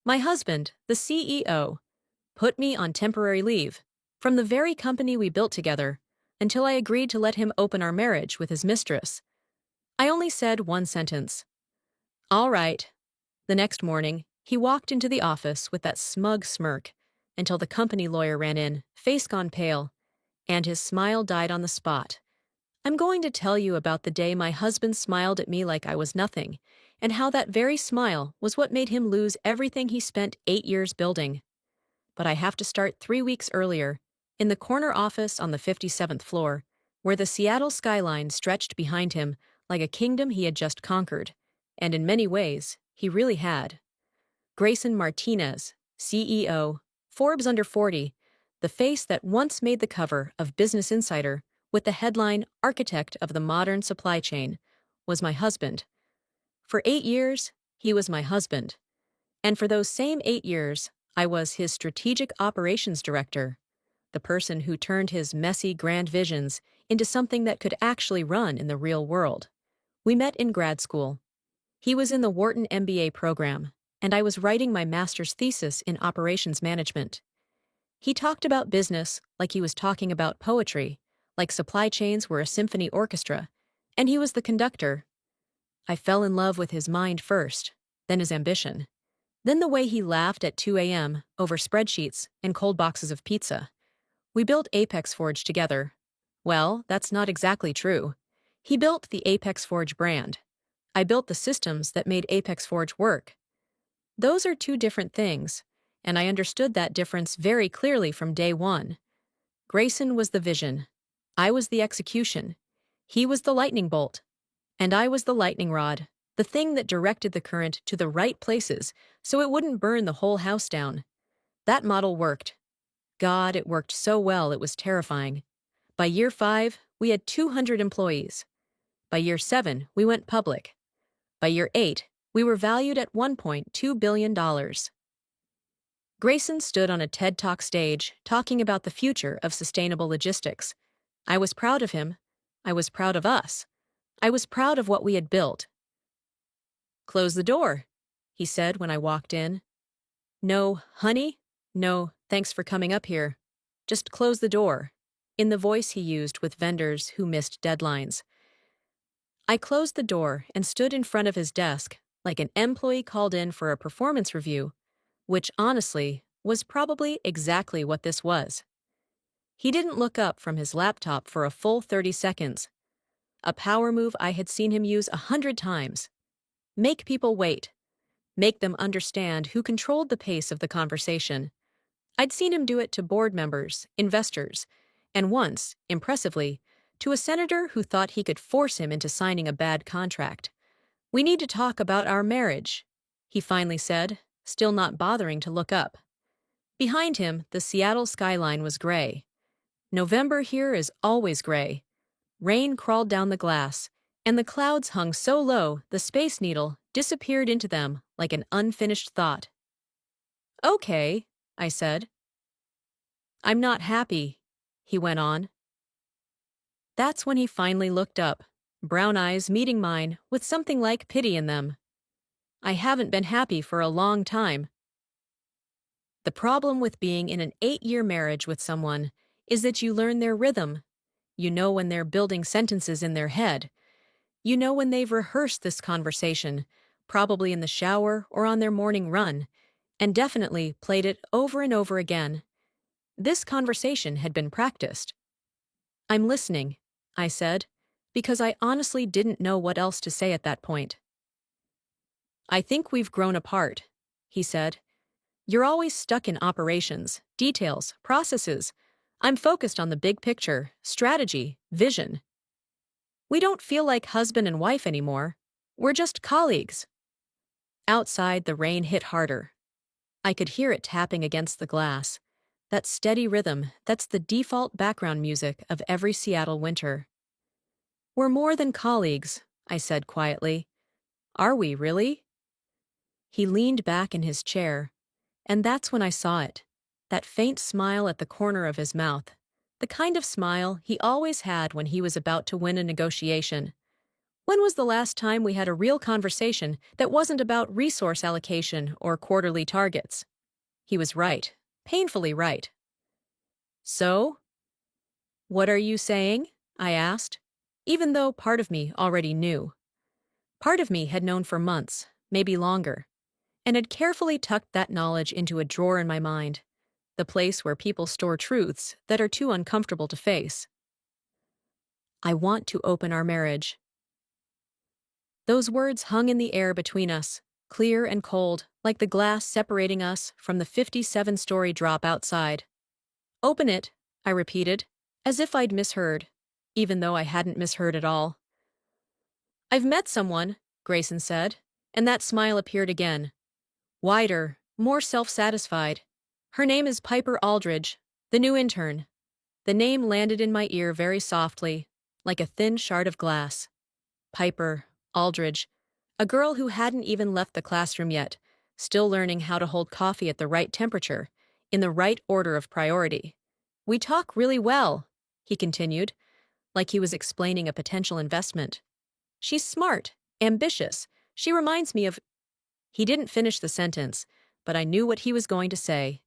My husband, the CEO, put me on temporary leave from the very company we built together until I agreed to let him open our marriage with his mistress. I only said one sentence. All right. The next morning, he walked into the office with that smug smirk until the company lawyer ran in, face gone pale, and his smile died on the spot. I'm going to tell you about the day my husband smiled at me like I was nothing, and how that very smile was what made him lose everything he spent 8 years building. But I have to start 3 weeks earlier, in the corner office on the 57th floor, where the Seattle skyline stretched behind him like a kingdom he had just conquered, and in many ways, he really had. Grayson Martinez, CEO, Forbes Under 40, the face that once made the cover of Business Insider with the headline Architect of the Modern Supply Chain, was my husband. For 8 years, he was my husband. And for those same 8 years, I was his strategic operations director, the person who turned his messy grand visions into something that could actually run in the real world. We met in grad school. He was in the Wharton MBA program, and I was writing my master's thesis in operations management. He talked about business like he was talking about poetry, like supply chains were a symphony orchestra, and he was the conductor. I fell in love with his mind first, then his ambition. Then the way he laughed at 2 a.m. over spreadsheets and cold boxes of pizza. We built Apex Forge together. Well, that's not exactly true. He built the Apex Forge brand. I built the systems that made Apex Forge work. Those are two different things, and I understood that difference very clearly from day one. Grayson was the vision. I was the execution. He was the lightning bolt. And I was the lightning rod, the thing that directed the current to the right places so it wouldn't burn the whole house down. That model worked. God, it worked so well it was terrifying. By year 5, we had 200 employees. By year 7, we went public. By year 8, we were valued at $1.2 billion. Grayson stood on a TED Talk stage talking about the future of sustainable logistics. I was proud of him. I was proud of us. I was proud of what we had built. Close the door, he said when I walked in. No, honey? No, thanks for coming up here. Just close the door, in the voice he used with vendors who missed deadlines. I closed the door and stood in front of his desk like an employee called in for a performance review, which honestly was probably exactly what this was. He didn't look up from his laptop for a full 30 seconds. A power move I had seen him use 100 times. Make people wait. Make them understand who controlled the pace of the conversation. I'd seen him do it to board members, investors, and once, impressively, to a senator who thought he could force him into signing a bad contract. We need to talk about our marriage, he finally said, still not bothering to look up. Behind him, the Seattle skyline was gray. November here is always gray. Rain crawled down the glass, and the clouds hung so low the Space Needle disappeared into them like an unfinished thought. Okay, I said. I'm not happy, he went on. That's when he finally looked up, brown eyes meeting mine with something like pity in them. I haven't been happy for a long time. The problem with being in an 8-year marriage with someone is that you learn their rhythm. You know when they're building sentences in their head. You know when they've rehearsed this conversation, probably in the shower or on their morning run, and definitely played it over and over again. This conversation had been practiced. I'm listening, I said, because I honestly didn't know what else to say at that point. I think we've grown apart, he said. You're always stuck in operations, details, processes. I'm focused on the big picture, strategy, vision. We don't feel like husband and wife anymore. We're just colleagues. Outside, the rain hit harder. I could hear it tapping against the glass. That steady rhythm that's the default background music of every Seattle winter. We're more than colleagues, I said quietly. Are we really? He leaned back in his chair, and that's when I saw it. That faint smile at the corner of his mouth. The kind of smile he always had when he was about to win a negotiation. When was the last time we had a real conversation that wasn't about resource allocation or quarterly targets? He was right. Painfully right. So, what are you saying? I asked, even though part of me already knew. Part of me had known for months, maybe longer, and had carefully tucked that knowledge into a drawer in my mind, the place where people store truths that are too uncomfortable to face. I want to open our marriage. Those words hung in the air between us, clear and cold, like the glass separating us from the 57-story drop outside. Open it, I repeated, as if I'd misheard, even though I hadn't misheard at all. I've met someone, Grayson said, and that smile appeared again. Wider, more self-satisfied. Her name is Piper Aldridge, the new intern. The name landed in my ear very softly, like a thin shard of glass. Piper Aldridge, a girl who hadn't even left the classroom yet, still learning how to hold coffee at the right temperature, in the right order of priority. We talk really well, he continued, like he was explaining a potential investment. She's smart, ambitious. She reminds me of... He didn't finish the sentence, but I knew what he was going to say.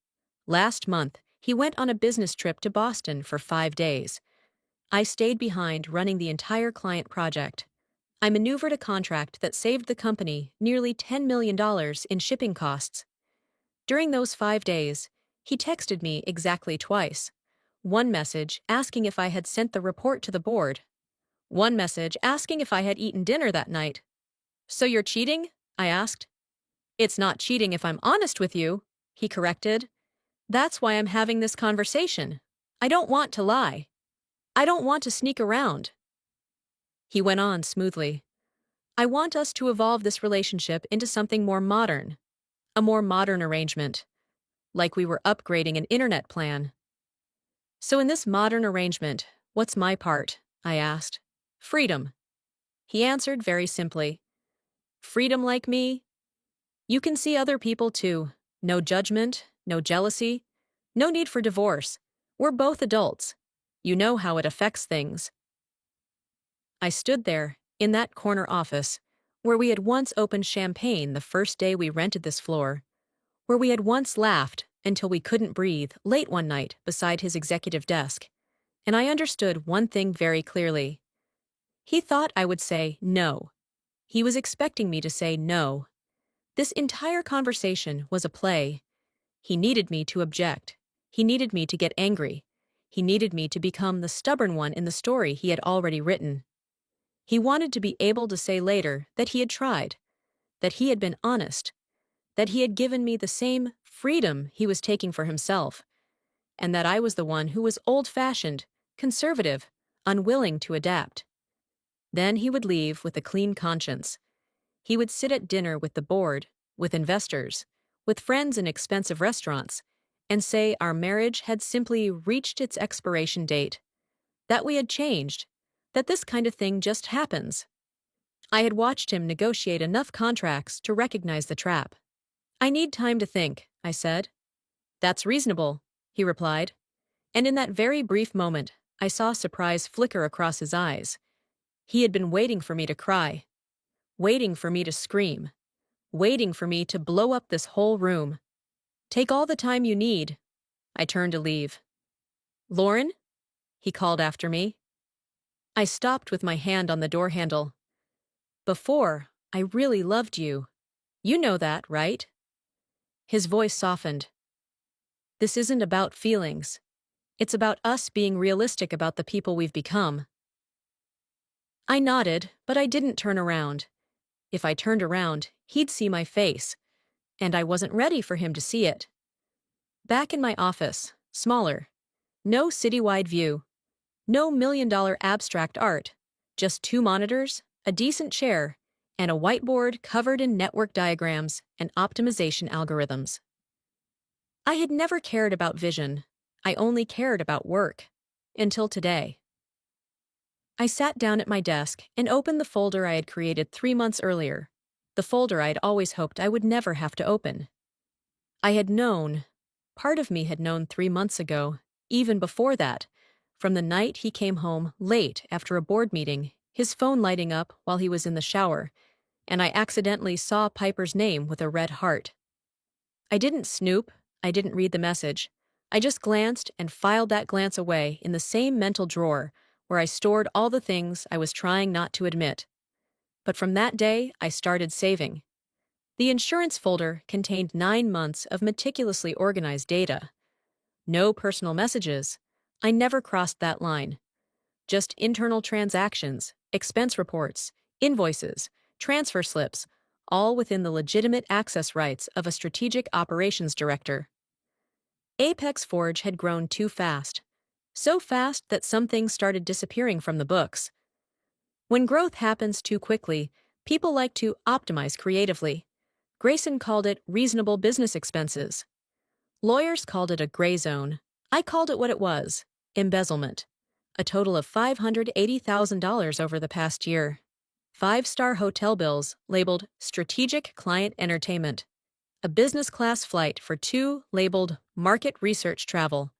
Last month, he went on a business trip to Boston for 5 days. I stayed behind running the entire client project. I maneuvered a contract that saved the company nearly $10 million in shipping costs. During those 5 days, he texted me exactly twice. One message asking if I had sent the report to the board. One message asking if I had eaten dinner that night. So you're cheating? I asked. It's not cheating if I'm honest with you, he corrected. That's why I'm having this conversation. I don't want to lie. I don't want to sneak around. He went on smoothly. I want us to evolve this relationship into something more modern. A more modern arrangement. Like we were upgrading an internet plan. So in this modern arrangement, what's my part? I asked. Freedom. He answered very simply. Freedom like me? You can see other people too. No judgment, no jealousy, no need for divorce. We're both adults. You know how it affects things. I stood there, in that corner office, where we had once opened champagne the first day we rented this floor, where we had once laughed until we couldn't breathe late one night beside his executive desk, and I understood one thing very clearly. He thought I would say no. He was expecting me to say no. This entire conversation was a play. He needed me to object. He needed me to get angry. He needed me to become the stubborn one in the story he had already written. He wanted to be able to say later that he had tried, that he had been honest, that he had given me the same freedom he was taking for himself, and that I was the one who was old-fashioned, conservative, unwilling to adapt. Then he would leave with a clean conscience. He would sit at dinner with the board, with investors, with friends in expensive restaurants, and say our marriage had simply reached its expiration date, that we had changed, that this kind of thing just happens. I had watched him negotiate enough contracts to recognize the trap. I need time to think, I said. That's reasonable, he replied. And in that very brief moment, I saw surprise flicker across his eyes. He had been waiting for me to cry, waiting for me to scream, waiting for me to blow up this whole room. Take all the time you need. I turned to leave. Lauren? He called after me. I stopped with my hand on the door handle. Before, I really loved you. You know that, right? His voice softened. This isn't about feelings. It's about us being realistic about the people we've become. I nodded, but I didn't turn around. If I turned around, he'd see my face, and I wasn't ready for him to see it. Back in my office, smaller. No citywide view. No million-dollar abstract art. Just 2 monitors, a decent chair, and a whiteboard covered in network diagrams and optimization algorithms. I had never cared about vision. I only cared about work. Until today. I sat down at my desk and opened the folder I had created 3 months earlier, the folder I'd always hoped I would never have to open. I had known, part of me had known 3 months ago, even before that, from the night he came home late after a board meeting his phone lighting up while he was in the shower, and I accidentally saw Piper's name with a red heart. I didn't snoop, I didn't read the message. I just glanced and filed that glance away in the same mental drawer where I stored all the things I was trying not to admit. But from that day, I started saving. The insurance folder contained 9 months of meticulously organized data. No personal messages. I never crossed that line. Just internal transactions, expense reports, invoices, transfer slips, all within the legitimate access rights of a strategic operations director. Apex Forge had grown too fast. So fast that some things started disappearing from the books. When growth happens too quickly, people like to optimize creatively. Grayson called it reasonable business expenses. Lawyers called it a gray zone. I called it what it was: embezzlement. A total of $580,000 over the past year. 5-star hotel bills labeled Strategic Client Entertainment. A business class flight for 2 labeled Market Research Travel.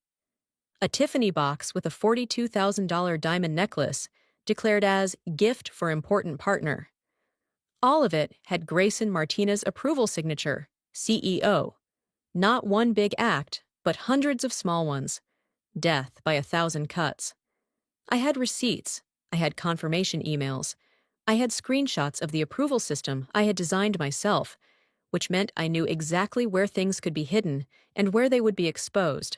A Tiffany box with a $42,000 diamond necklace declared as Gift for Important Partner. All of it had Grayson Martinez's approval signature, CEO. Not one big act, but hundreds of small ones. Death by 1,000 cuts. I had receipts. I had confirmation emails. I had screenshots of the approval system I had designed myself, which meant I knew exactly where things could be hidden and where they would be exposed.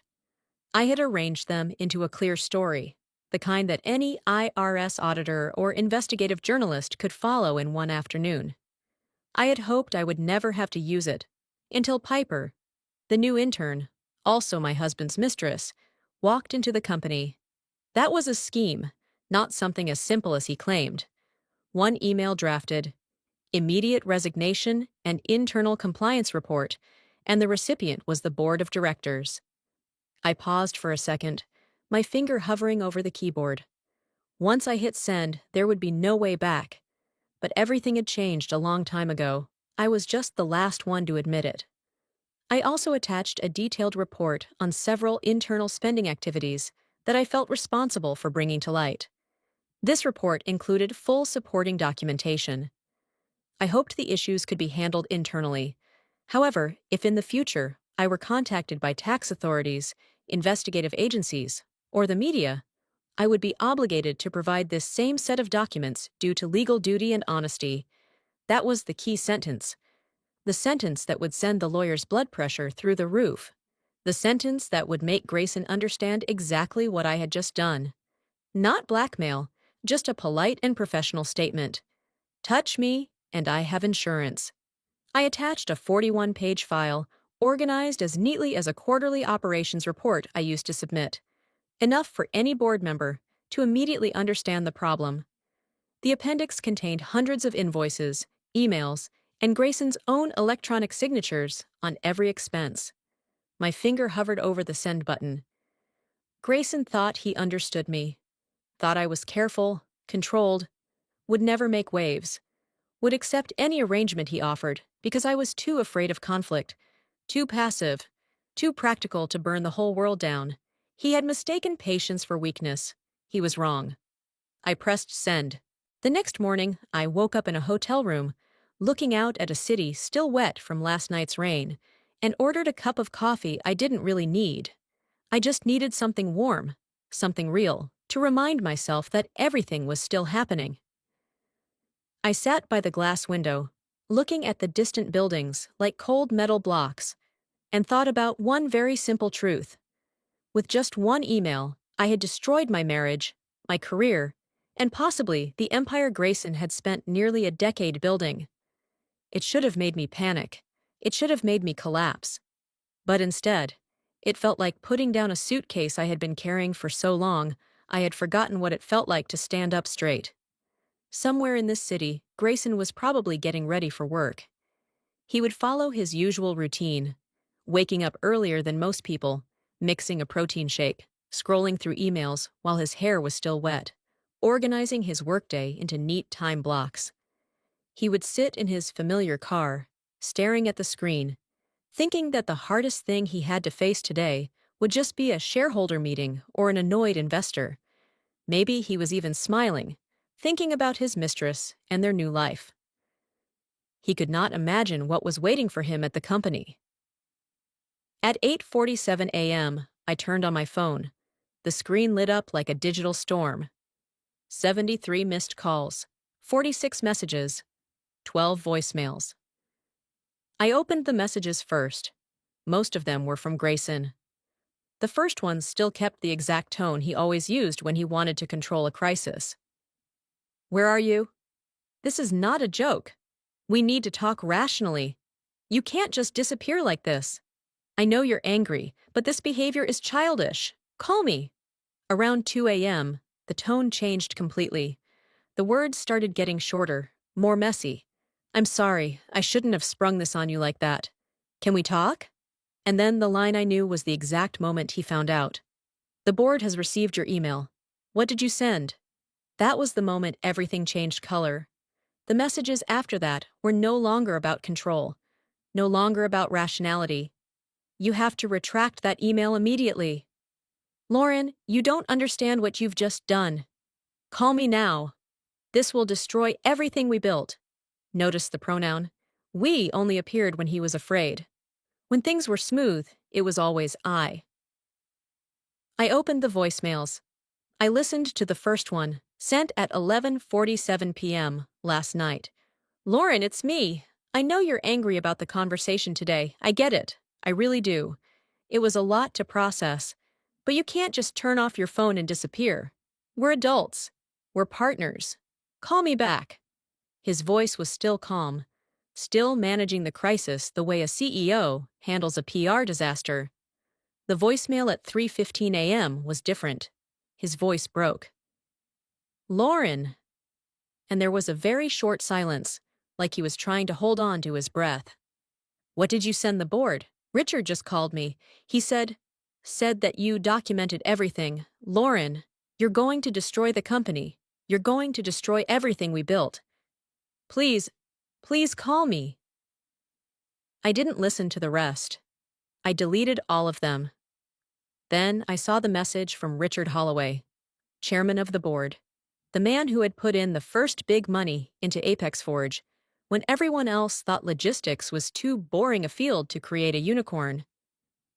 I had arranged them into a clear story, the kind that any IRS auditor or investigative journalist could follow in one afternoon. I had hoped I would never have to use it, until Piper, the new intern, also my husband's mistress, walked into the company. That was a scheme, not something as simple as he claimed. One email drafted, immediate resignation and internal compliance report, and the recipient was the board of directors. I paused for a second, my finger hovering over the keyboard. Once I hit send, there would be no way back. But everything had changed a long time ago. I was just the last one to admit it. I also attached a detailed report on several internal spending activities that I felt responsible for bringing to light. This report included full supporting documentation. I hoped the issues could be handled internally. However, if in the future I were contacted by tax authorities, investigative agencies, or the media, I would be obligated to provide this same set of documents due to legal duty and honesty. That was the key sentence. The sentence that would send the lawyer's blood pressure through the roof. The sentence that would make Grayson understand exactly what I had just done. Not blackmail, just a polite and professional statement. Touch me, and I have insurance. I attached a 41-page file, organized as neatly as a quarterly operations report I used to submit. Enough for any board member to immediately understand the problem. The appendix contained hundreds of invoices, emails, and Grayson's own electronic signatures on every expense. My finger hovered over the send button. Grayson thought he understood me, thought I was careful, controlled, would never make waves, would accept any arrangement he offered because I was too afraid of conflict, too passive, too practical to burn the whole world down. He had mistaken patience for weakness. He was wrong. I pressed send. The next morning, I woke up in a hotel room, looking out at a city still wet from last night's rain, and ordered a cup of coffee I didn't really need. I just needed something warm, something real, to remind myself that everything was still happening. I sat by the glass window, looking at the distant buildings like cold metal blocks, and thought about one very simple truth. With just one email, I had destroyed my marriage, my career, and possibly the empire Grayson had spent nearly a decade building. It should have made me panic. It should have made me collapse. But instead, it felt like putting down a suitcase I had been carrying for so long, I had forgotten what it felt like to stand up straight. Somewhere in this city, Grayson was probably getting ready for work. He would follow his usual routine, waking up earlier than most people, mixing a protein shake, scrolling through emails while his hair was still wet, organizing his workday into neat time blocks. He would sit in his familiar car, staring at the screen, thinking that the hardest thing he had to face today would just be a shareholder meeting or an annoyed investor. Maybe he was even smiling, thinking about his mistress and their new life. He could not imagine what was waiting for him at the company. At 8:47 a.m., I turned on my phone. The screen lit up like a digital storm. 73 missed calls, 46 messages, 12 voicemails. I opened the messages first. Most of them were from Grayson. The first one still kept the exact tone he always used when he wanted to control a crisis. "Where are you? This is not a joke. We need to talk rationally. You can't just disappear like this. I know you're angry, but this behavior is childish. Call me." Around 2 a.m., the tone changed completely. The words started getting shorter, more messy. "I'm sorry, I shouldn't have sprung this on you like that. Can we talk?" And then the line I knew was the exact moment he found out. "The board has received your email. What did you send?" That was the moment everything changed color. The messages after that were no longer about control, no longer about rationality. "You have to retract that email immediately. Lauren, you don't understand what you've just done. Call me now. This will destroy everything we built." Notice the pronoun. "We" only appeared when he was afraid. When things were smooth, it was always I. I opened the voicemails. I listened to the first one, sent at 11:47 p.m. last night. "Lauren, it's me. I know you're angry about the conversation today. I get it. I really do. It was a lot to process. But you can't just turn off your phone and disappear. We're adults. We're partners. Call me back." His voice was still calm, still managing the crisis the way a CEO handles a PR disaster. The voicemail at 3:15 a.m. was different. His voice broke. "Lauren." And there was a very short silence, like he was trying to hold on to his breath. "What did you send the board? Richard just called me. He said that you documented everything. Lauren, you're going to destroy the company. You're going to destroy everything we built. Please, please call me." I didn't listen to the rest. I deleted all of them. Then I saw the message from Richard Holloway, chairman of the board, the man who had put in the first big money into Apex Forge, when everyone else thought logistics was too boring a field to create a unicorn.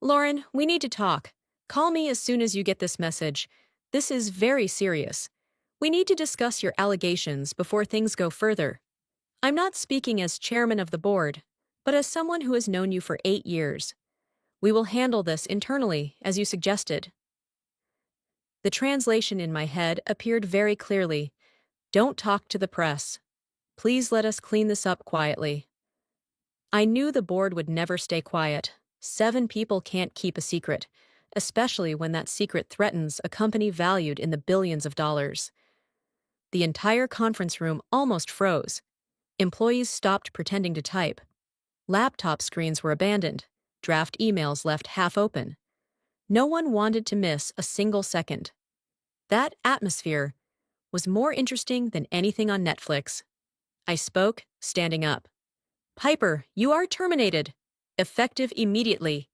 "Lauren, we need to talk. Call me as soon as you get this message. This is very serious. We need to discuss your allegations before things go further. I'm not speaking as chairman of the board, but as someone who has known you for 8 years. We will handle this internally, as you suggested." The translation in my head appeared very clearly. "Don't talk to the press. Please let us clean this up quietly." I knew the board would never stay quiet. 7 people can't keep a secret, especially when that secret threatens a company valued in the billions of dollars. The entire conference room almost froze. Employees stopped pretending to type. Laptop screens were abandoned, draft emails left half open. No one wanted to miss a single second. That atmosphere was more interesting than anything on Netflix. I spoke, standing up. "Piper, you are terminated. Effective immediately.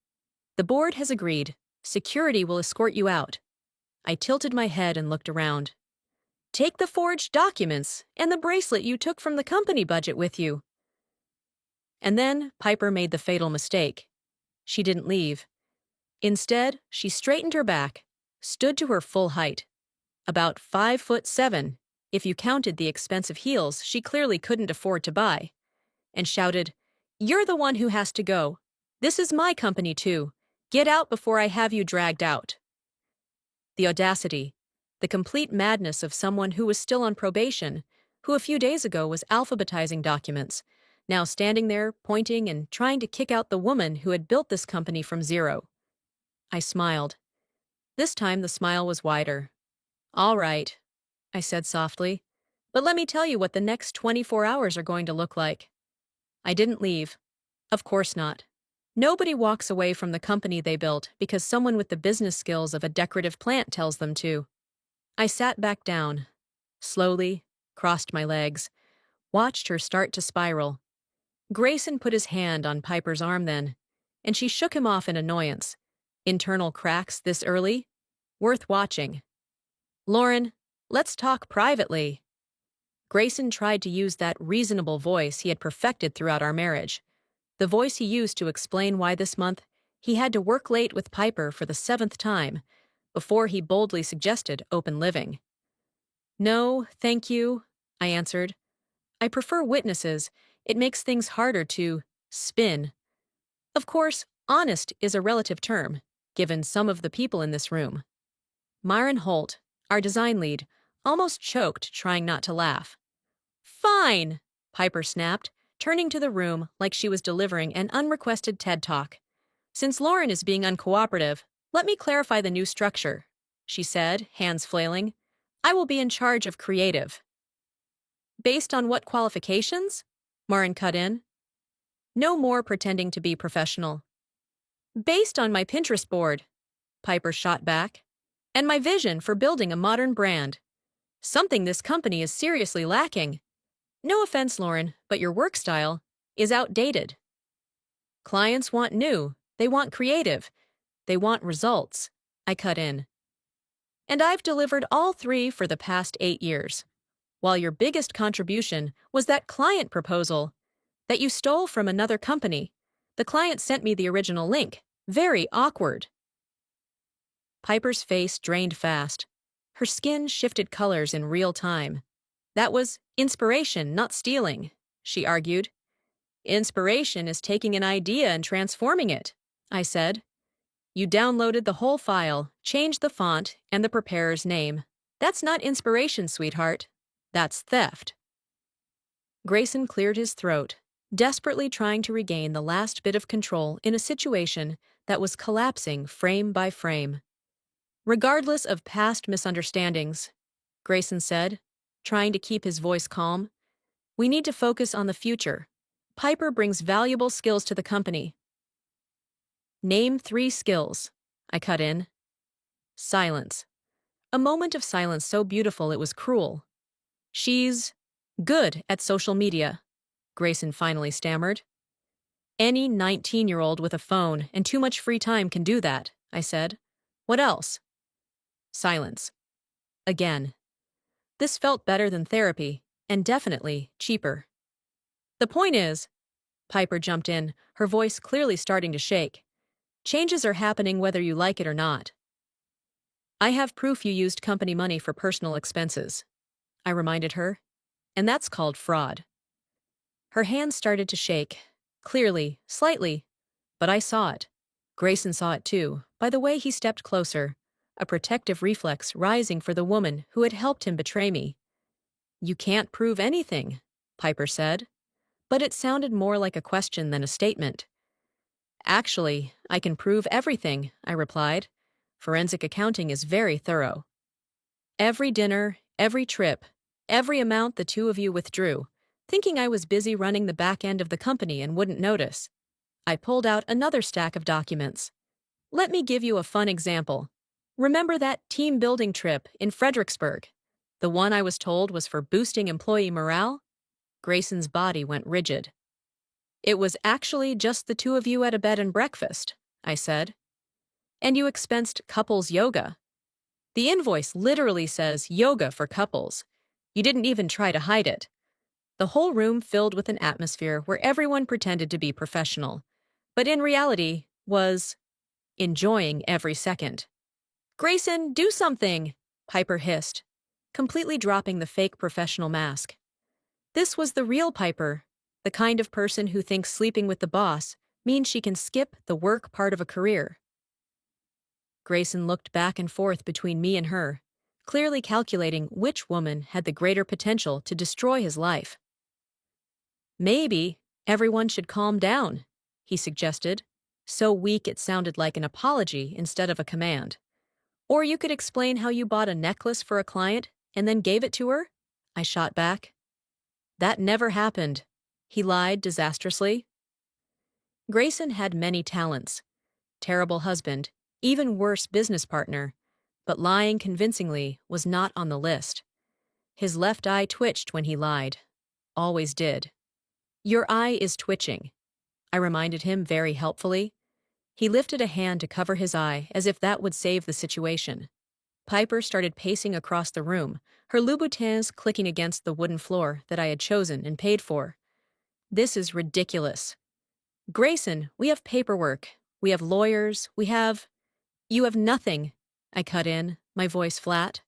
The board has agreed. Security will escort you out." I tilted my head and looked around. "Take the forged documents and the bracelet you took from the company budget with you." And then Piper made the fatal mistake. She didn't leave. Instead, she straightened her back, stood to her full height, about 5'7", if you counted the expensive heels she clearly couldn't afford to buy, and shouted, "You're the one who has to go. This is my company too. Get out before I have you dragged out." The audacity, the complete madness of someone who was still on probation, who a few days ago was alphabetizing documents, now standing there, pointing and trying to kick out the woman who had built this company from zero. I smiled. This time the smile was wider. "All right," I said softly, "but let me tell you what the next 24 hours are going to look like." I didn't leave. Of course not. Nobody walks away from the company they built because someone with the business skills of a decorative plant tells them to. I sat back down, slowly, crossed my legs, watched her start to spiral. Grayson put his hand on Piper's arm then, and she shook him off in annoyance. Internal cracks this early? Worth watching. "Lauren, let's talk privately." Grayson tried to use that reasonable voice he had perfected throughout our marriage, the voice he used to explain why this month he had to work late with Piper for the 7th time before he boldly suggested open living. "No, thank you," I answered. "I prefer witnesses. It makes things harder to spin." Of course, honest is a relative term, given some of the people in this room. Myron Holt, our design lead, almost choked trying not to laugh. "Fine," Piper snapped, turning to the room like she was delivering an unrequested TED Talk. "Since Lauren is being uncooperative, let me clarify the new structure," she said, hands flailing. "I will be in charge of creative." "Based on what qualifications?" Marin cut in. No more pretending to be professional. "Based on my Pinterest board," Piper shot back, "and my vision for building a modern brand. Something this company is seriously lacking. No offense, Lauren, but your work style is outdated. Clients want new, they want creative, they want results," I cut in. "And I've delivered all three for the past 8 years. While your biggest contribution was that client proposal that you stole from another company. The client sent me the original link. Very awkward." Piper's face drained fast. Her skin shifted colors in real time. "That was inspiration, not stealing," she argued. "Inspiration is taking an idea and transforming it," I said. "You downloaded the whole file, changed the font and the preparer's name. That's not inspiration, sweetheart. That's theft." Grayson cleared his throat, desperately trying to regain the last bit of control in a situation that was collapsing frame by frame. "Regardless of past misunderstandings," Grayson said, trying to keep his voice calm, "we need to focus on the future. Piper brings valuable skills to the company." "Name 3 skills," I cut in. Silence. A moment of silence so beautiful it was cruel. "She's good at social media," Grayson finally stammered. "Any 19-year-old with a phone and too much free time can do that," I said. "What else?" Silence. Again. This felt better than therapy, and definitely cheaper. "The point is," Piper jumped in, her voice clearly starting to shake, "changes are happening whether you like it or not." "I have proof you used company money for personal expenses," I reminded her, "and that's called fraud." Her hands started to shake, clearly, slightly, but I saw it. Grayson saw it too, by the way he stepped closer, a protective reflex rising for the woman who had helped him betray me. "You can't prove anything," Piper said, but it sounded more like a question than a statement. "Actually, I can prove everything," I replied. "Forensic accounting is very thorough. Every dinner, every trip, every amount the two of you withdrew, thinking I was busy running the back end of the company and wouldn't notice." I pulled out another stack of documents. "Let me give you a fun example. Remember that team building trip in Fredericksburg? The one I was told was for boosting employee morale?" Grayson's body went rigid. "It was actually just the two of you at a bed and breakfast," I said. "And you expensed couples yoga. The invoice literally says yoga for couples. You didn't even try to hide it." The whole room filled with an atmosphere where everyone pretended to be professional, but in reality was enjoying every second. "Grayson, do something!" Piper hissed, completely dropping the fake professional mask. This was the real Piper, the kind of person who thinks sleeping with the boss means she can skip the work part of a career. Grayson looked back and forth between me and her, clearly calculating which woman had the greater potential to destroy his life. "Maybe everyone should calm down," he suggested, so weak it sounded like an apology instead of a command. "Or you could explain how you bought a necklace for a client and then gave it to her," I shot back. "That never happened," he lied disastrously. Grayson had many talents. Terrible husband, even worse business partner, but lying convincingly was not on the list. His left eye twitched when he lied. Always did. "Your eye is twitching," I reminded him very helpfully. He lifted a hand to cover his eye as if that would save the situation. Piper started pacing across the room, her Louboutins clicking against the wooden floor that I had chosen and paid for. This is ridiculous. Grayson, we have paperwork. We have lawyers. You have nothing. I cut in, my voice flat.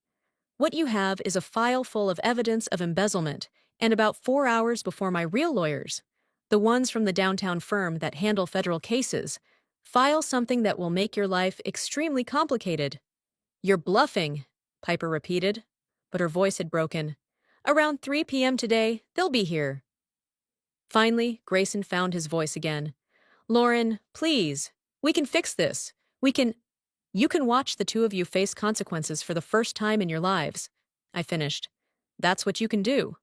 What you have is a file full of evidence of embezzlement, and about 4 hours before my real lawyers, the ones from the downtown firm that handle federal cases, file something that will make your life extremely complicated. You're bluffing, Piper repeated, but her voice had broken. Around 3 p.m. today, they'll be here. Finally, Grayson found his voice again. Lauren, please. We can fix this. You can watch the two of you face consequences for the first time in your lives. I finished. That's what you can do.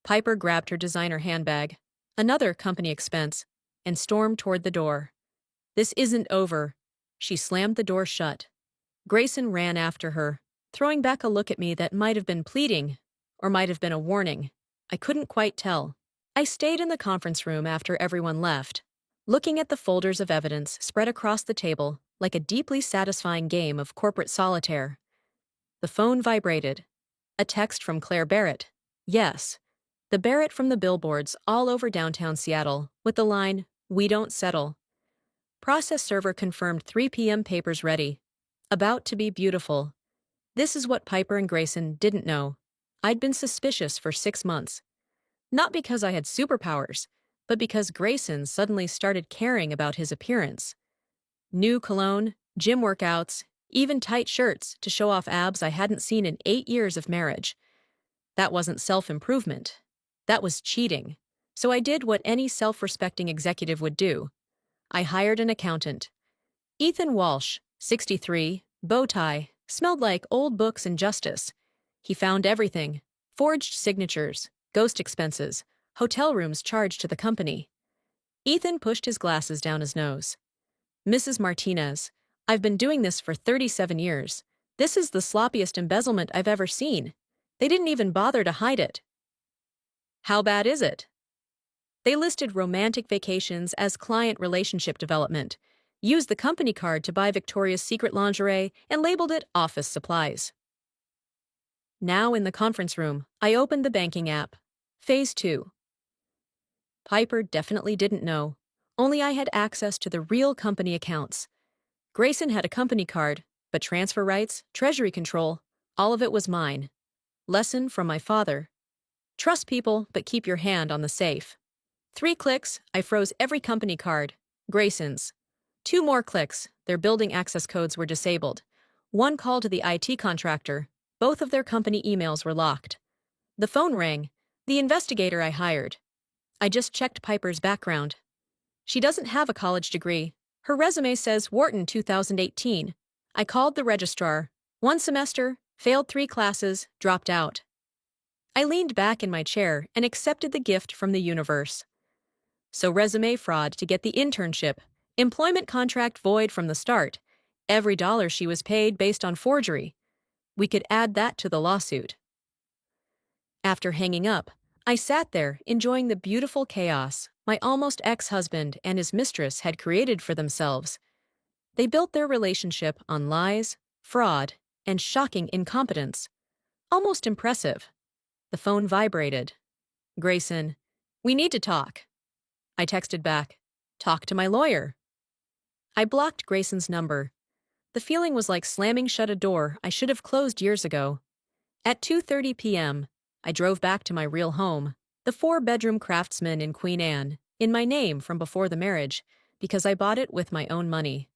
Piper grabbed her designer handbag, another company expense, and stormed toward the door. This isn't over. She slammed the door shut. Grayson ran after her, throwing back a look at me that might have been pleading, or might have been a warning. I couldn't quite tell. I stayed in the conference room after everyone left, looking at the folders of evidence spread across the table like a deeply satisfying game of corporate solitaire. The phone vibrated. A text from Claire Barrett. Yes. The Barrett from the billboards all over downtown Seattle, with the line, "We don't settle." Process server confirmed 3 p.m. papers ready. About to be beautiful. This is what Piper and Grayson didn't know. I'd been suspicious for 6 months. Not because I had superpowers, but because Grayson suddenly started caring about his appearance. New cologne, gym workouts, even tight shirts to show off abs I hadn't seen in 8 years of marriage. That wasn't self-improvement. That was cheating. So I did what any self-respecting executive would do. I hired an accountant. Ethan Walsh, 63, bow tie, smelled like old books and justice. He found everything. Forged signatures, ghost expenses, hotel rooms charged to the company. Ethan pushed his glasses down his nose. Mrs. Martinez, I've been doing this for 37 years. This is the sloppiest embezzlement I've ever seen. They didn't even bother to hide it. How bad is it? They listed romantic vacations as client relationship development, used the company card to buy Victoria's Secret lingerie, and labeled it office supplies. Now in the conference room, I opened the banking app. Phase 2. Piper definitely didn't know. Only I had access to the real company accounts. Grayson had a company card, but transfer rights, treasury control, all of it was mine. Lesson from my father. Trust people, but keep your hand on the safe. 3 clicks, I froze every company card. Grayson's. 2 more clicks, their building access codes were disabled. 1 call to the IT contractor. Both of their company emails were locked. The phone rang. The investigator I hired. I just checked Piper's background. She doesn't have a college degree. Her resume says Wharton 2018. I called the registrar. 1 semester, failed 3 classes, dropped out. I leaned back in my chair and accepted the gift from the universe. So resume fraud to get the internship, employment contract void from the start, every dollar she was paid based on forgery. We could add that to the lawsuit. After hanging up, I sat there enjoying the beautiful chaos my almost ex-husband and his mistress had created for themselves. They built their relationship on lies, fraud, and shocking incompetence. Almost impressive. The phone vibrated. Grayson, we need to talk. I texted back, talk to my lawyer. I blocked Grayson's number. The feeling was like slamming shut a door I should have closed years ago. At 2:30 p.m., I drove back to my real home, the 4-bedroom Craftsman in Queen Anne, in my name from before the marriage, because I bought it with my own money.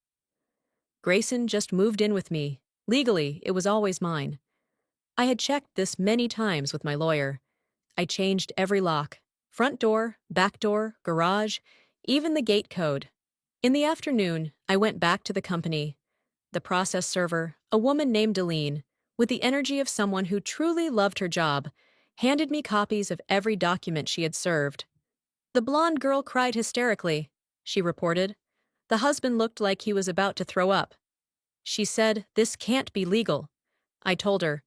Grayson just moved in with me. Legally, it was always mine. I had checked this many times with my lawyer. I changed every lock, front door, back door, garage, even the gate code. In the afternoon, I went back to the company. The process server, a woman named Aline, with the energy of someone who truly loved her job, handed me copies of every document she had served. The blonde girl cried hysterically, she reported. The husband looked like he was about to throw up. She said, "This can't be legal." I told her,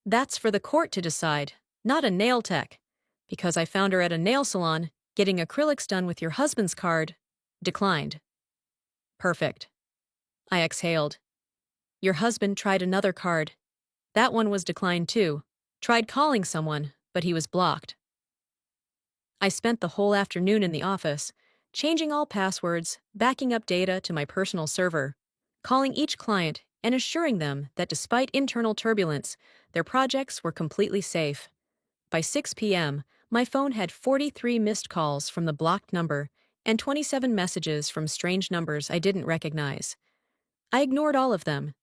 "That's for the court to decide, not a nail tech," because I found her at a nail salon, getting acrylics done with your husband's card. Declined. Perfect. I exhaled. Your husband tried another card. That one was declined too. Tried calling someone, but he was blocked. I spent the whole afternoon in the office, changing all passwords, backing up data to my personal server, calling each client and assuring them that despite internal turbulence, their projects were completely safe. By 6 p.m., my phone had 43 missed calls from the blocked number and 27 messages from strange numbers I didn't recognize. I ignored all of them.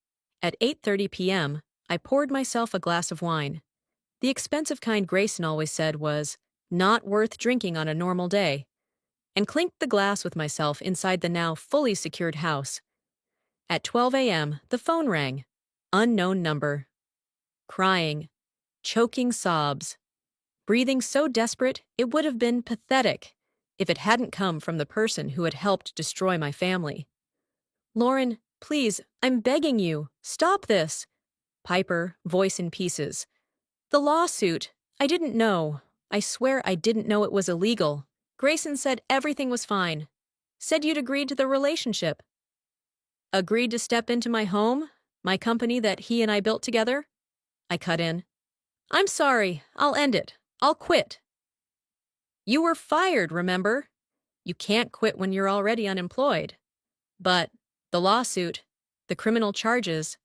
At 8:30 p.m., I poured myself a glass of wine. The expensive kind Grayson always said was, "Not worth drinking on a normal day," and clinked the glass with myself inside the now fully secured house. At 12 a.m., the phone rang. Unknown number. Crying. Choking sobs. Breathing so desperate it would have been pathetic if it hadn't come from the person who had helped destroy my family. "Lauren, please, I'm begging you, stop this." Piper, voice in pieces. "The lawsuit. I didn't know. I swear I didn't know it was illegal. Grayson said everything was fine. Said you'd agreed to the relationship." "Agreed to step into my home? My company that he and I built together?" I cut in. "I'm sorry. I'll end it. I'll quit." "You were fired, remember? You can't quit when you're already unemployed." "But the lawsuit, the criminal charges.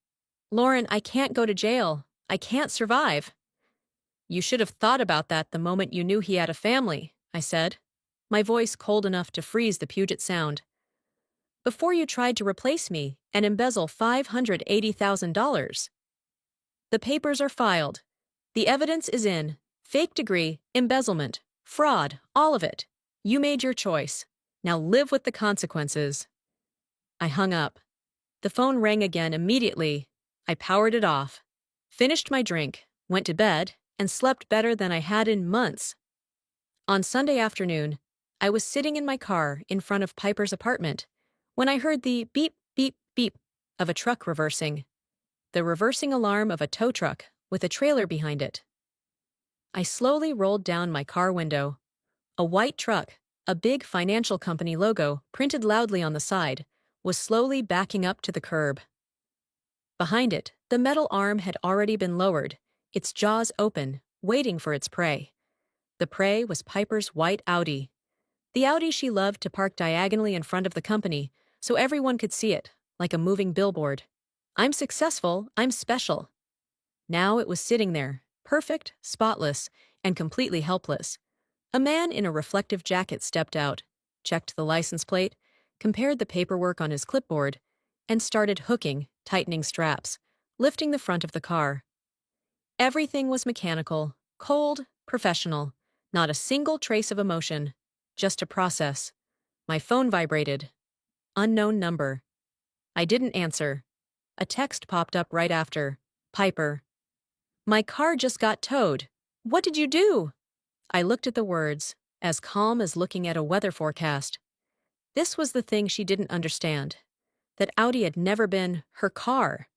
Lauren, I can't go to jail. I can't survive." "You should have thought about that the moment you knew he had a family," I said, my voice cold enough to freeze the Puget Sound. "Before you tried to replace me and embezzle $580,000. The papers are filed. The evidence is in. Fake degree, embezzlement, fraud, all of it. You made your choice. Now live with the consequences." I hung up. The phone rang again immediately. I powered it off, finished my drink, went to bed, and slept better than I had in months. On Sunday afternoon, I was sitting in my car in front of Piper's apartment when I heard the beep, beep, beep of a truck reversing, the reversing alarm of a tow truck with a trailer behind it. I slowly rolled down my car window. A white truck, a big financial company logo printed loudly on the side, was slowly backing up to the curb. Behind it, the metal arm had already been lowered, its jaws open, waiting for its prey. The prey was Piper's white Audi. The Audi she loved to park diagonally in front of the company so everyone could see it, like a moving billboard. "I'm successful, I'm special." Now it was sitting there, perfect, spotless, and completely helpless. A man in a reflective jacket stepped out, checked the license plate, compared the paperwork on his clipboard, and started hooking, tightening straps, lifting the front of the car. Everything was mechanical, cold, professional, not a single trace of emotion, just a process. My phone vibrated. Unknown number. I didn't answer. A text popped up right after. "Piper. My car just got towed. What did you do?" I looked at the words, as calm as looking at a weather forecast. This was the thing she didn't understand. That Audi had never been her car.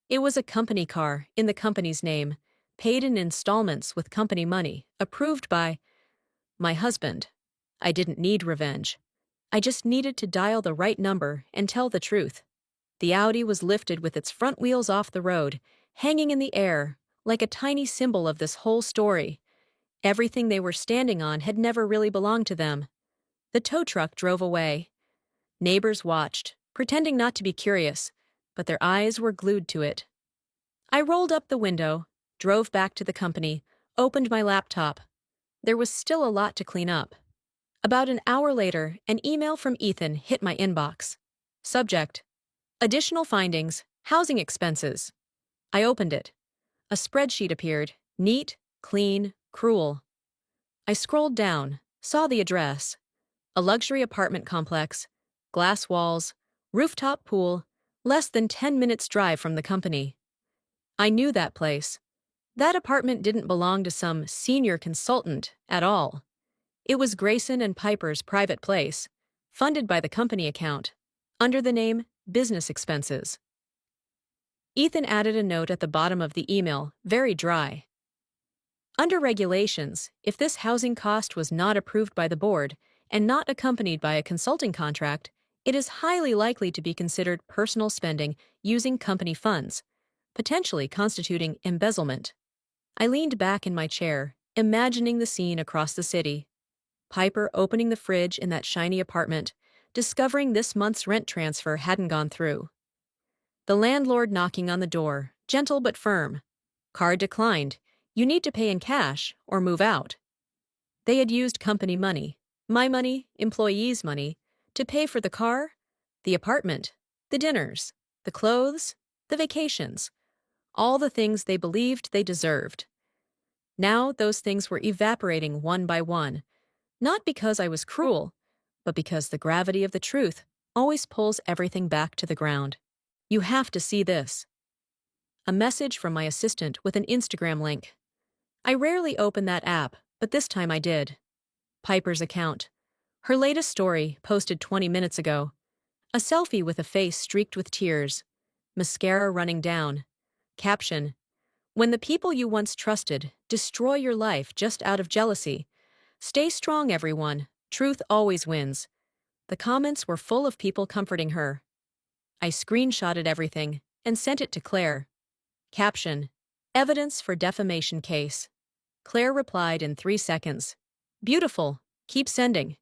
It was a company car, in the company's name, paid in installments with company money, approved by my husband. I didn't need revenge. I just needed to dial the right number and tell the truth. The Audi was lifted with its front wheels off the road, hanging in the air, like a tiny symbol of this whole story. Everything they were standing on had never really belonged to them. The tow truck drove away. Neighbors watched, pretending not to be curious, but their eyes were glued to it. I rolled up the window, drove back to the company, opened my laptop. There was still a lot to clean up. About an hour later, an email from Ethan hit my inbox. Subject: Additional findings, housing expenses. I opened it. A spreadsheet appeared, neat, clean, cruel. I scrolled down, saw the address. A luxury apartment complex, glass walls, rooftop pool, less than 10 minutes drive from the company. I knew that place. That apartment didn't belong to some senior consultant at all. It was Grayson and Piper's private place, funded by the company account, under the name Business Expenses. Ethan added a note at the bottom of the email, very dry. Under regulations, if this housing cost was not approved by the board and not accompanied by a consulting contract, it is highly likely to be considered personal spending using company funds. potentially constituting embezzlement. I leaned back in my chair, imagining the scene across the city. Piper opening the fridge in that shiny apartment, discovering this month's rent transfer hadn't gone through. The landlord knocking on the door, gentle but firm. Card declined. You need to pay in cash or move out. They had used company money, my money, employees' money, to pay for the car, the apartment, the dinners, the clothes, the vacations, all the things they believed they deserved. Now those things were evaporating one by one, not because I was cruel, but because the gravity of the truth always pulls everything back to the ground. You have to see this. A message from my assistant with an Instagram link. I rarely open that app, but this time I did. Piper's account. Her latest story, posted 20 minutes ago. A selfie with a face streaked with tears. Mascara running down. Caption. When the people you once trusted destroy your life just out of jealousy, stay strong, everyone. Truth always wins. The comments were full of people comforting her. I screenshotted everything and sent it to Claire. Caption. Evidence for defamation case. Claire replied in 3 seconds. Beautiful. Keep sending.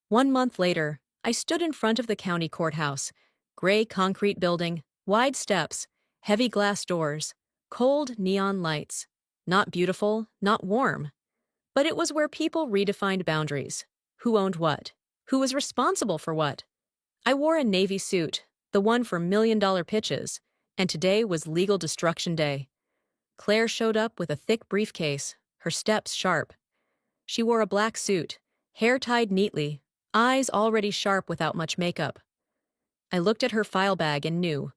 1 month later, I stood in front of the county courthouse. Gray concrete building, wide steps, heavy glass doors, cold neon lights. Not beautiful, not warm. But it was where people redefined boundaries. Who owned what? Who was responsible for what? I wore a navy suit, the one for million-dollar pitches, and today was legal destruction day. Claire showed up with a thick briefcase, her steps sharp. She wore a black suit, hair tied neatly, eyes already sharp without much makeup. I looked at her file bag and knew.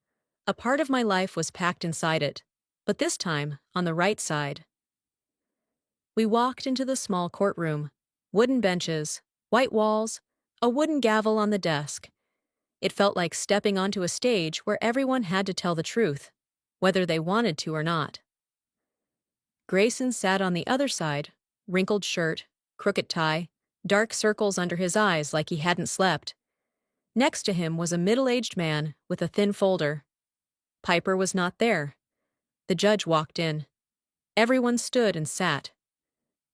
A part of my life was packed inside it, but this time on the right side. We walked into the small courtroom. Wooden benches, white walls, a wooden gavel on the desk. It felt like stepping onto a stage where everyone had to tell the truth, whether they wanted to or not. Grayson sat on the other side, wrinkled shirt, crooked tie, dark circles under his eyes like he hadn't slept. Next to him was a middle-aged man with a thin folder. Piper was not there. The judge walked in. Everyone stood and sat.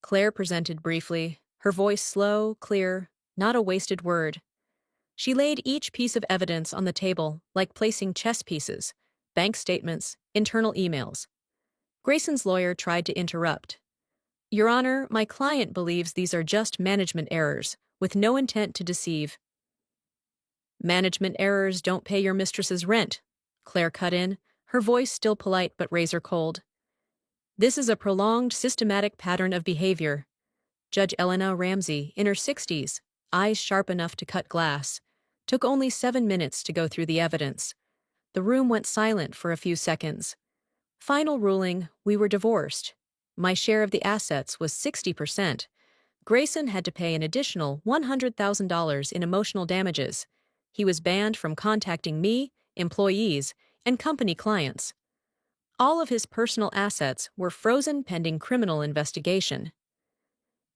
Claire presented briefly, her voice slow, clear, not a wasted word. She laid each piece of evidence on the table like placing chess pieces, bank statements, internal emails. Grayson's lawyer tried to interrupt. Your Honor, my client believes these are just management errors, with no intent to deceive. Management errors don't pay your mistress's rent, Claire cut in, her voice still polite but razor cold. This is a prolonged, systematic pattern of behavior. Judge Elena Ramsey, in her 60s, eyes sharp enough to cut glass, took only 7 minutes to go through the evidence. The room went silent for a few seconds. Final ruling, we were divorced. My share of the assets was 60%. Grayson had to pay an additional $100,000 in emotional damages. He was banned from contacting me, employees, and company clients. All of his personal assets were frozen pending criminal investigation.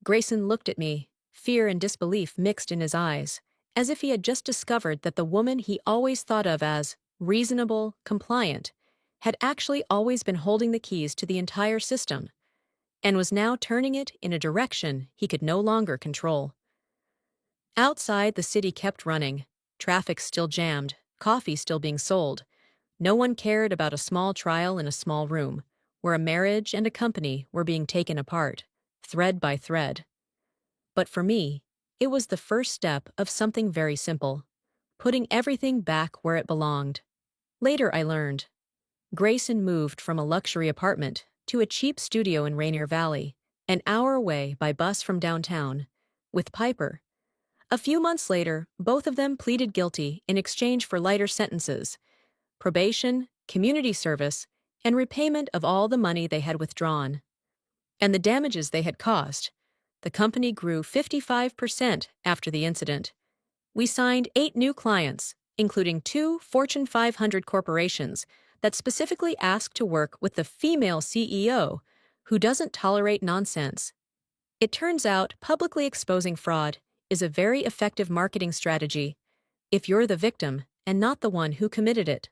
Grayson looked at me, fear and disbelief mixed in his eyes, as if he had just discovered that the woman he always thought of as reasonable, compliant, had actually always been holding the keys to the entire system, and was now turning it in a direction he could no longer control. Outside, the city kept running, traffic still jammed, coffee still being sold. No one cared about a small trial in a small room, where a marriage and a company were being taken apart, thread by thread. But for me, it was the first step of something very simple, putting everything back where it belonged. Later I learned. Grayson moved from a luxury apartment to a cheap studio in Rainier Valley, an hour away by bus from downtown, with Piper. A few months later, both of them pleaded guilty in exchange for lighter sentences, probation, community service, and repayment of all the money they had withdrawn. And the damages they had caused. The company grew 55% after the incident. We signed 8 new clients, including 2 Fortune 500 corporations that specifically asked to work with the female CEO who doesn't tolerate nonsense. It turns out publicly exposing fraud is a very effective marketing strategy if you're the victim and not the one who committed it.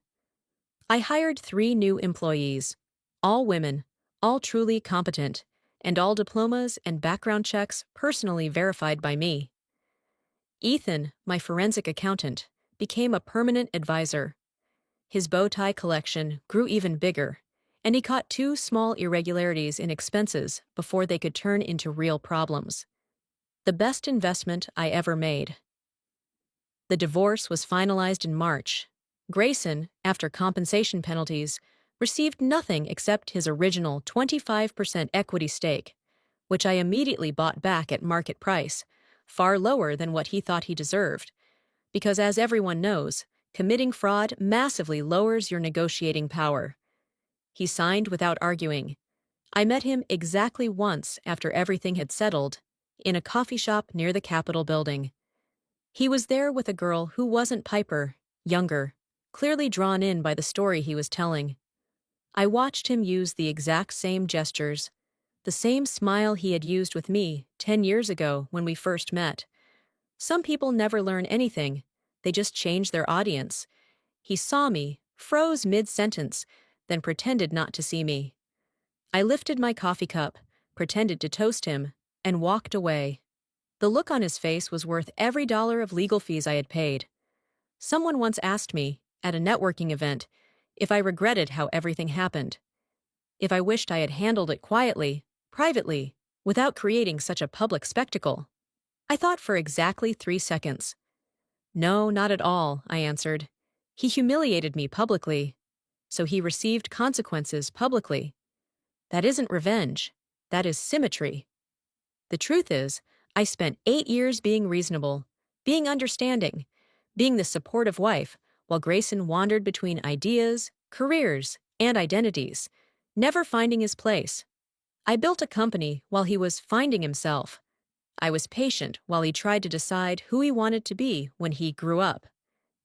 I hired 3 new employees, all women, all truly competent, and all diplomas and background checks personally verified by me. Ethan, my forensic accountant, became a permanent advisor. His bow tie collection grew even bigger, and he caught 2 small irregularities in expenses before they could turn into real problems. The best investment I ever made. The divorce was finalized in March. Grayson, after compensation penalties, received nothing except his original 25% equity stake, which I immediately bought back at market price, far lower than what he thought he deserved, because as everyone knows, committing fraud massively lowers your negotiating power. He signed without arguing. I met him exactly once after everything had settled, in a coffee shop near the Capitol building. He was there with a girl who wasn't Piper, younger, clearly drawn in by the story he was telling. I watched him use the exact same gestures, the same smile he had used with me 10 years ago when we first met. Some people never learn anything, they just change their audience. He saw me, froze mid-sentence, then pretended not to see me. I lifted my coffee cup, pretended to toast him, and walked away. The look on his face was worth every dollar of legal fees I had paid. Someone once asked me, at a networking event, if I regretted how everything happened. If I wished I had handled it quietly, privately, without creating such a public spectacle. I thought for exactly 3 seconds. No, not at all, I answered. He humiliated me publicly, so he received consequences publicly. That isn't revenge. That is symmetry. The truth is, I spent 8 years being reasonable, being understanding, being the supportive wife, while Grayson wandered between ideas, careers, and identities, never finding his place. I built a company while he was finding himself. I was patient while he tried to decide who he wanted to be when he grew up.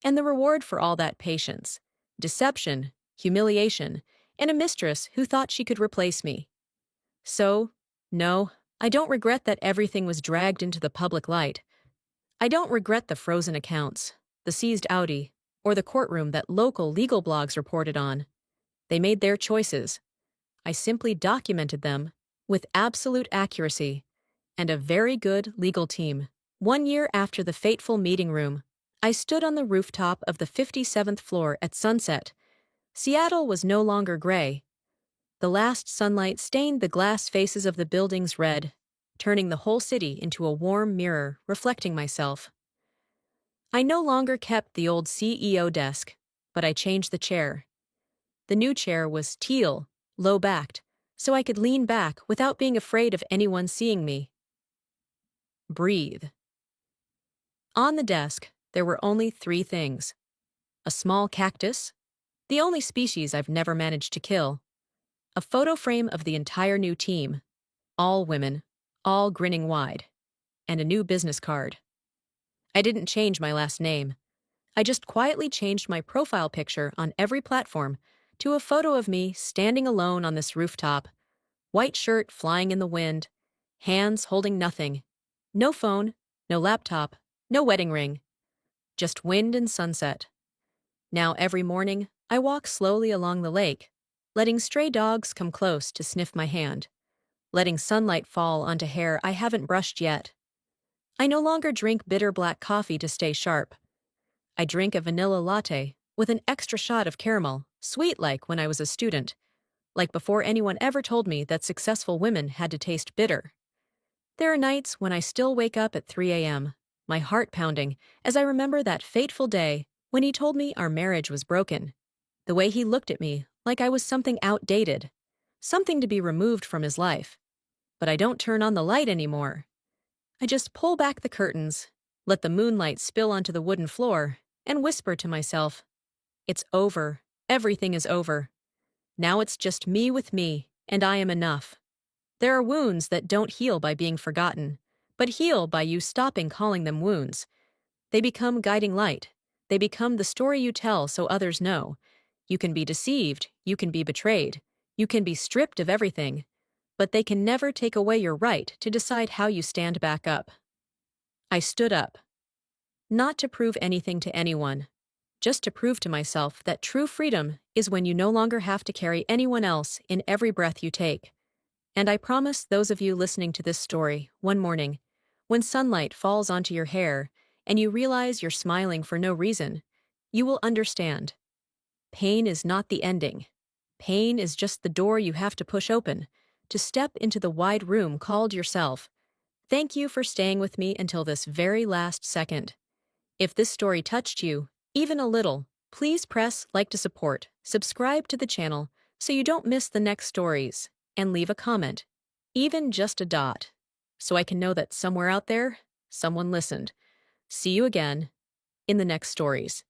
And the reward for all that patience, deception, humiliation, and a mistress who thought she could replace me. So, no, I don't regret that everything was dragged into the public light. I don't regret the frozen accounts, the seized Audi, or the courtroom that local legal blogs reported on. They made their choices. I simply documented them with absolute accuracy and a very good legal team. 1 year after the fateful meeting room, I stood on the rooftop of the 57th floor at sunset. Seattle was no longer gray. The last sunlight stained the glass faces of the buildings red, turning the whole city into a warm mirror reflecting myself. I no longer kept the old CEO desk, but I changed the chair. The new chair was teal, low-backed, so I could lean back without being afraid of anyone seeing me. Breathe. On the desk, there were only 3 things. A small cactus, the only species I've never managed to kill. A photo frame of the entire new team, all women, all grinning wide, and a new business card. I didn't change my last name. I just quietly changed my profile picture on every platform to a photo of me standing alone on this rooftop, white shirt flying in the wind, hands holding nothing. No phone, no laptop, no wedding ring. Just wind and sunset. Now every morning, I walk slowly along the lake, letting stray dogs come close to sniff my hand, letting sunlight fall onto hair I haven't brushed yet. I no longer drink bitter black coffee to stay sharp. I drink a vanilla latte with an extra shot of caramel, sweet like when I was a student, like before anyone ever told me that successful women had to taste bitter. There are nights when I still wake up at 3 a.m., my heart pounding, as I remember that fateful day when he told me our marriage was broken. The way he looked at me like I was something outdated, something to be removed from his life. But I don't turn on the light anymore. I just pull back the curtains, let the moonlight spill onto the wooden floor, and whisper to myself, "It's over. Everything is over. Now it's just me with me, and I am enough." There are wounds that don't heal by being forgotten, but heal by you stopping calling them wounds. They become guiding light. They become the story you tell so others know. You can be deceived, you can be betrayed, you can be stripped of everything, but they can never take away your right to decide how you stand back up. I stood up. Not to prove anything to anyone. just to prove to myself that true freedom is when you no longer have to carry anyone else in every breath you take. And I promise those of you listening to this story, one morning, when sunlight falls onto your hair and you realize you're smiling for no reason, you will understand. Pain is not the ending. Pain is just the door you have to push open to step into the wide room called yourself. Thank you for staying with me until this very last second. If this story touched you, even a little, please press like to support, subscribe to the channel so you don't miss the next stories, and leave a comment, even just a dot, so I can know that somewhere out there, someone listened. See you again in the next stories.